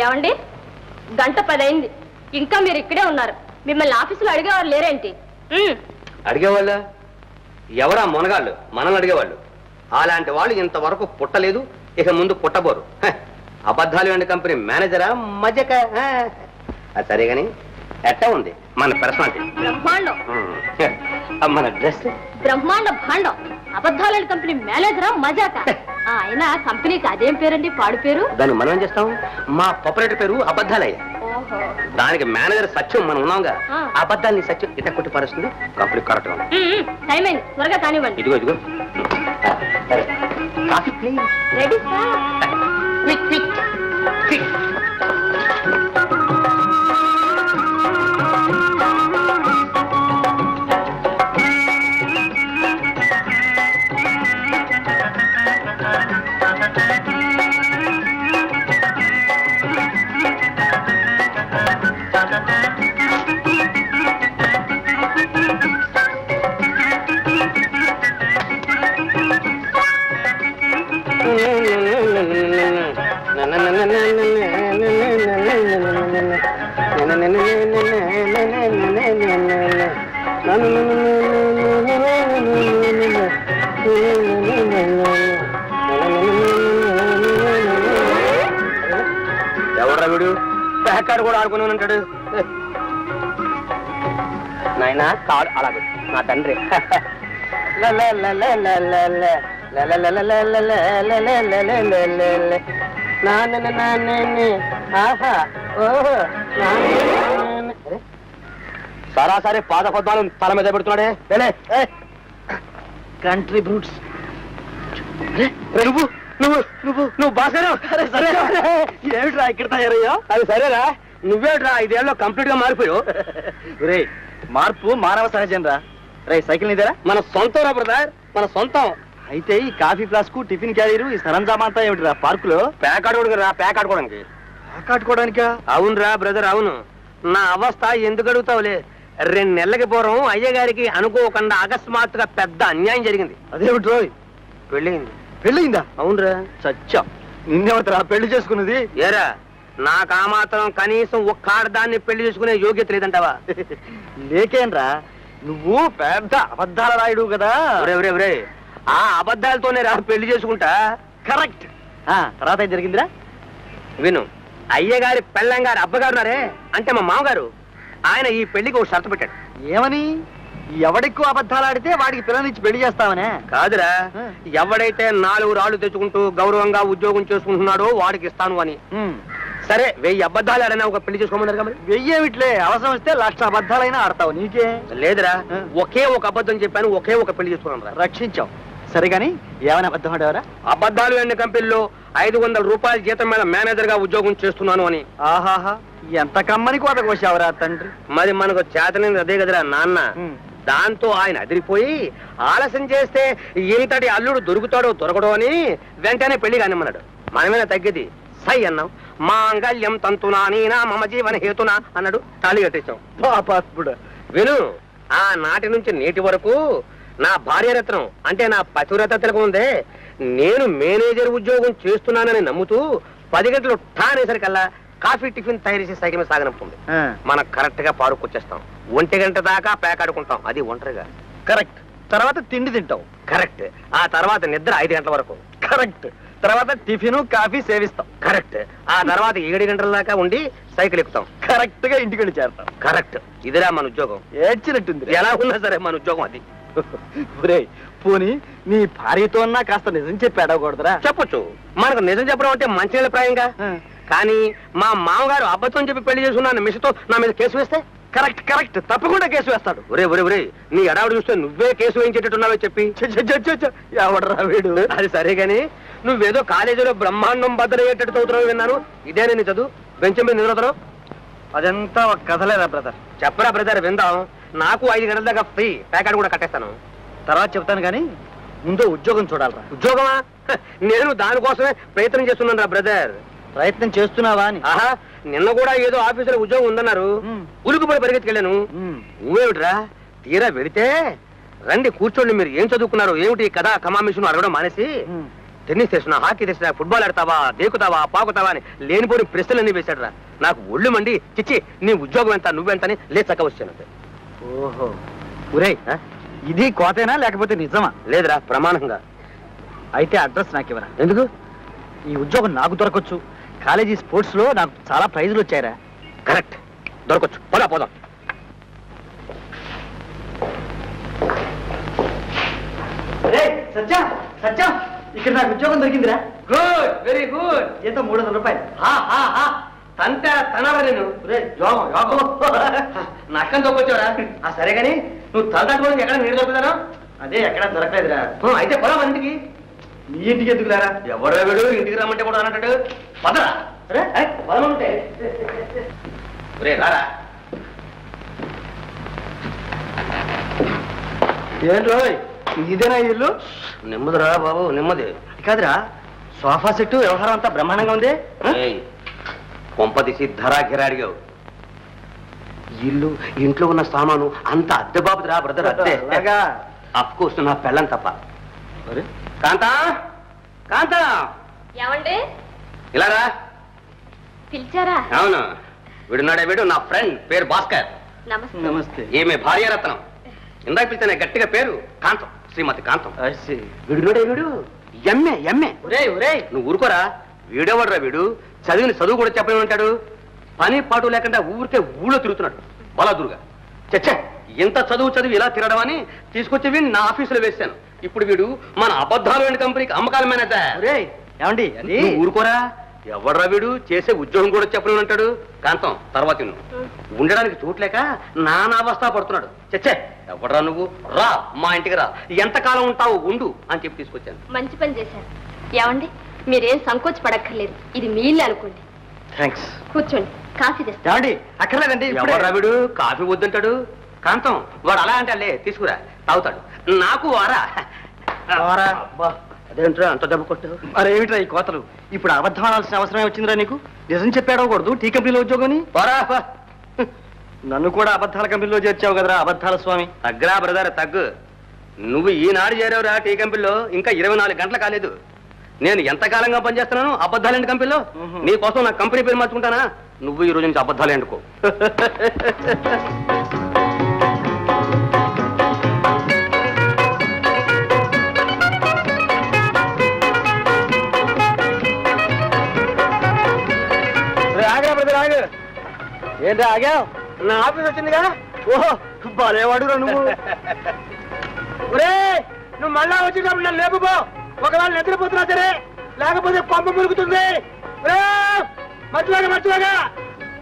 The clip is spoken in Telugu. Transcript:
ఏమండి, 1:10 అయింది, ఇంకా మీరు ఇక్కడే ఉన్నారు. మిమ్మల్ని ఆఫీసులో అడిగేవారు లేరేంటి? అడిగేవాళ్ళ? ఎవరా మునగాళ్ళు మనల్ని అడిగేవాళ్ళు? అలాంటి వాళ్ళు ఇంతవరకు పుట్టలేదు, ఇక ముందు పుట్టబోరు. అబద్ధాలు అండ్ కంపెనీ మేనేజరా మజక? అది సరే గాని ఎట్టా ఉంది మన పర్సనాలిటీ? బ్రహ్మాండం. మన డ్రెస్ బ్రహ్మాండ భాండం. అబద్ధాలని కంపెనీ మేనేజరా మజాక? ఆయన కంపెనీకి అదేం పేరండి, పాడు పేరు? దాన్ని మనం ఏం చేస్తాం? మా పొపరేటర్ పేరు అబద్ధాలయ్య. దానికి మేనేజర్ సత్యం మనం ఉన్నాంగా. అబద్ధాన్ని సత్యం ఇట కొట్టి పరుస్తుంది. కంపెనీ కరెక్ట్ గా టైం అయింది, త్వరగా కానివ్వండి. ఇదిగో ఇదిగో coffee please. Ready sir. Quick quick quick. ఎవడ్రా వీడు? ప్యాకాడు కూడా ఆడుకుని ఉంటాడు. నాయనా కాడు అలాగే నా తండ్రి. సరాసరి పాద పద్మాలు తల మీద పెడుతున్నాడే. Country brutes. నువ్వు నువ్వు నువ్వు నువ్వు బాగానే ఏమిట్రా ఇక్కడ తయారయ్యా? అది సరేరా, నువ్వేట్రా 5 ఏళ్ళలో కంప్లీట్ గా మారిపోయావు. రే, మార్పు మానవ సహజం రా. రే, సైకిల్ నీదేరా? మన సొంతం రా బ్రదర్, మన సొంతం. అయితే ఈ కాఫీ ఫ్లాస్క్, టిఫిన్ క్యారీరు, ఈ సరంజామా అంతా ఏమిటిరా పార్కులో? ప్యాక్ ఆడుకోవడానికి రా. ప్యాక్ ఆడుకోవడానికి? ప్యాక్ ఆడుకోవడానికా? అవునురా బ్రదర్, అవును. నా అవస్థ ఎందుకు అడుగుతావులే. 2 నెలలకి పూర్వం అయ్యగారికి అనుకోకుండా అకస్మాత్తుగా పెద్ద అన్యాయం జరిగింది. అదేమిటి రోయ్? పెళ్ళయింది. పెళ్ళయిందా? అవునురా. సత్యం, నిన్నెవతరా పెళ్లి చేసుకున్నది? ఏరా, నాకు ఆ మాత్రం కనీసం ఒక్క ఆడదాన్ని పెళ్లి చేసుకునే యోగ్యత లేదంటావా? లేకేనరా, నువ్వు పెద్ద అబద్ధాల రాయుడు కదా. ఆ అబద్ధాలతోనే రా పెళ్లి చేసుకుంటా. కరెక్ట్. తర్వాత ఏం జరిగిందిరా? విను. అయ్యగారి పెళ్ళంగారి అబ్బగారున్నారే, అంటే మా మామగారు, ఆయన ఈ పెళ్లికి ఒక షరతు పెట్టాడు. ఏమని? ఎవడెక్కువ అబద్ధాలు ఆడితే వాడికి పిల్లనిచ్చి పెళ్లి చేస్తామనే. కాదురా, ఎవడైతే 4 రాళ్లు తెచ్చుకుంటూ గౌరవంగా ఉద్యోగం చేసుకుంటున్నాడో వాడికి ఇస్తాను అని. సరే, 1000 అబద్ధాలు ఆడైనా ఒక పెళ్లి చేసుకోమన్నారు కదా. 1000 ఏమిట్లే, అవసరం వస్తే 1,00,000 అబద్ధాలైనా ఆడతావు. నీకే లేదురా, ఒకే ఒక అబద్ధం చెప్పాను, ఒకే ఒక పెళ్లి చేసుకున్నాను. రక్షించావు. సరే గాని ఏమైనా అబద్ధం ఆడేవరా? అబద్ధాలు అనే కంపెనీలో 500 రూపాయల జీతం మీద మేనేజర్ గా ఉద్యోగం చేస్తున్నాను అని. ఆహాహా, ఎంత కమ్మని కోత కోసావురా తండ్రి. మరి మనకు చేతనైంది అదే కదరా నాన్న. దాంతో ఆయన అదిరిపోయి ఆలస్యం చేస్తే ఇంతటి అల్లుడు దొరుకుతాడో దొరకడో అని వెంటనే పెళ్లి కానిమ్మన్నాడు. మనమేనా తగ్గేది? సై అన్నాం. మాంగళ్యం తంతునా నీనా మమ జీవన హేతునా అన్నాడు. తాళి కట్టేశాం. పాపాత్ముడు. విను, ఆ నాటి నుంచి నేటి వరకు నా భార్యరత్నం అంటే నా పతివ్రత తిలకం ఉందే, నేను మేనేజర్ ఉద్యోగం చేస్తున్నానని నమ్ముతూ 10 గంటలు ఠానేసరికల్లా కాఫీ టిఫిన్ తయారు చేసి సైకిల్ మీద సాగనంపుంది. మనం కరెక్ట్ గా పాడుకొచ్చేస్తాం. 1 గంట దాకా ప్యాక్ ఆడుకుంటాం, అది ఒంటరిగా. కరెక్ట్. తర్వాత తిండి తింటాం. కరెక్ట్. ఆ తర్వాత నిద్ర 5 గంటల వరకు. కరెక్ట్. తర్వాత టిఫిన్ కాఫీ సేవిస్తాం. కరెక్ట్. ఆ తర్వాత 7 గంటల దాకా ఉండి సైకిల్ ఎక్కుతాం. కరెక్ట్ గా ఇంటికి వెళ్ళి చేరుతాం. కరెక్ట్. ఇదిరా మన ఉద్యోగం. ఏడ్చినట్టుంది. ఎలా ఉన్నా సరే మన ఉద్యోగం అది. పోనీ నీ భార్యతో అన్నా కాస్త నిజం చెప్పి అడగకూడదురా? చెప్పొచ్చు. మనకు నిజం చెప్పడం అంటే మంచి ప్రాయంగా. కానీ మా మామగారు అబద్ధం చెప్పి పెళ్లి చేసుకున్న మిషతో నా మీద కేసు వేస్తే? కరెక్ట్ కరెక్ట్, తప్పకుండా కేసు వేస్తాడు. ఒరే నీ ఎడావిడ చూస్తే నువ్వే కేసు వేయించేటట్టున్నావే చెప్పి. ఎవడరా వీడు? అది సరే గాని నువ్వేదో కాలేజీలో బ్రహ్మాండం బద్దలయ్యేటట్టు చదువుతున్నావు విన్నాను. ఇదేనే నీ చదువు? బెంచ్ మీద నిలబడతావు? అదంతా ఒక కథలేరా బ్రదర్? చెప్పరా బ్రదర్, విందాం. నాకు 5 గంటల దాకా ఫ్రీ, ప్యాకెట్ కూడా కట్టేస్తాను. తర్వాత చెప్తాను కానీ ముందు ఉద్యోగం చూడాలరా. ఉద్యోగమా? నేను దానికోసమే ప్రయత్నం చేస్తున్నాను రా బ్రదర్. ప్రయత్నం చేస్తున్నావా అని? ఆహా, నిన్న కూడా ఏదో ఆఫీసులో ఉద్యోగం ఉందన్నారు. ఉలుకుపడి పరిగెత్తుకెళ్ళాను. నువ్వేమిట్రా తీరా వెళితే రండి కూర్చోండి, మీరు ఏం చదువుకున్నారు ఏమిటి కదా కమామిషన్ అడగడం మానేసి టెన్నిస్ తెచ్చినా, హాకీ తెచ్చినా, ఫుట్బాల్ ఆడతావా, దేకుతావా, పాకుతావా అని లేనిపోని ప్రశ్నలన్నీ వేశాడురా. నాకు ఒళ్ళు మండి చిచ్చి నీ ఉద్యోగం ఎంత నువ్వెంత అని లేచక్క వచ్చాను. ఓహో ఒరే, ఇది కోతేనా లేకపోతే నిజమా? లేదురా, ప్రమాణంగా. అయితే అడ్రస్ నాకు ఇవ్వరా. ఎందుకు? ఈ ఉద్యోగం నాకు దొరకొచ్చు. కాలేజీ స్పోర్ట్స్ లో నాకు చాలా ప్రైజులు వచ్చాయరా. కరెక్ట్, దొరకొచ్చు. పోదా పోదాం. సత్యం సత్యం, ఇక్కడ నాకు ఉద్యోగం దొరికిందిరా. Good, very good. ఎంత 300 రూపాయలు. తంట తనవరా నేను. యోగం యోగం. నక్కని దొక్కొచ్చావరా. సరే గాని నువ్వు తలదాటుకోవడానికి ఎక్కడ నీరు దొరుకుతాను? అదే ఎక్కడ దొరకలేదురా. అయితే పొలం ఇంటికి. నీ ఇంటికి ఎందుకులేరా? ఎవడో వీడు ఇంటికి రమ్మంటే కూడా అన్నట్టు పదరా. పొలం ఉంటే రారా. ఏంటో ఇదేనా ఇల్లు? నెమ్మదిరా బాబు, నెమ్మది. కాదురా, సోఫా సెట్ వ్యవహారం అంతా బ్రహ్మాండంగా ఉంది. కొంపదీసి ధరా గిరాడిగావు. ఇల్లు, ఇంట్లో ఉన్న సామాను అంత అద్దె బాబుదిరా బ్రదర్, అద్దె. అఫ్ కోర్స్ నా పెళ్ళం తప్ప. కాంతా, కాంతా, ఏమండి ఇలారా. పిలిచారా? అవును, వీడున్నాడే వీడు నా ఫ్రెండ్, పేరు భాస్కర్. నమస్తే. నమస్తే. ఈమె భార్యారత్నం. ఇందాక పిలిచానే గట్టిగా పేరు కాంతం, శ్రీమతి కాంతం. వీడున్నాడే వీడు ఎమ్మె ఎమ్మె. నువ్వు ఊరుకోరా. వీడేవాడురా వీడు, చదివిన చదువు కూడా చెప్పని ఉంటాడు. పని పాటు లేకుండా ఊరికే ఊళ్ళో తిరుగుతున్నాడు బలాదురుగా. చచ్చా, ఎంత చదువు చదివి ఇలా తిరగడం అని తీసుకొచ్చి వీడిని నా ఆఫీసులో వేశాను. ఇప్పుడు వీడు మన అబద్ధాలు కంపెనీకి అమ్మకాల మేనేజర్. ఏమండి నువ్వు ఊరుకోరా. ఎవడ్రా వీడు, చేసే ఉద్యోగం కూడా చెప్పని ఉంటాడు. కాంతం, తర్వాత ఉండడానికి చోట్లేక నానావస్థ పడుతున్నాడు. చచ్చే, ఎవడ్రా నువ్వు? రా మా ఇంటికి రా, ఎంతకాలం ఉంటావు ఉండు అని చెప్పి తీసుకొచ్చాను. మంచి పని చేశారు. ఏమండి, మీరేం సంకోచ పడక్కర్లేదు. ఇది మీ ఇల్లు అనుకోండి. థ్యాంక్స్. కూర్చోండి, కాఫీ తెస్తా. ఏమండి అక్కర్లేదండి. ఎవడ్రా వీడు కాఫీ వద్దంటాడు? కాంతం, వాడు అలా అంటే తీసుకురా, తాగుతాడు. నాకు వారా. అదేంట్రా అంత దెబ్బ కొట్టావు? మరేమిట్రా ఈ కోతలు? ఇప్పుడు అబద్ధం అనాల్సిన అవసరమే వచ్చిందిరా నీకు? నిజం చెప్పాడకూడదు టీ కంపెనీలో ఉద్యోగం. నన్ను కూడా అబద్ధాల కంపెనీలో చేర్చావు కదరా అబద్ధాల స్వామి. తగ్గరా బ్రదర్, తగ్గు. నువ్వు ఈనాడు చేరావురా టీ కంపెనీలో, ఇంకా 24 గంటలు కాలేదు. నేను ఎంతకాలంగా పనిచేస్తున్నాను అబద్ధాలేంటి కంపెనీలో. నీ కోసం నా కంపెనీ పేరు మార్చుకుంటానా? నువ్వు ఈ రోజు నుంచి అబద్ధాలు ఎండుకో. ఏంటా ఆగావు? నా ఆఫీస్ వచ్చిందిగా. ఓహో, బాలేవాడు నువ్వు. నువ్వు మళ్ళా వచ్చేటప్పుడు నన్ను లేపుకో. ఒకవేళ నిద్రపోతున్నా సరే, లేకపోతే పంప మురుగుతుంది. మర్చిపోగా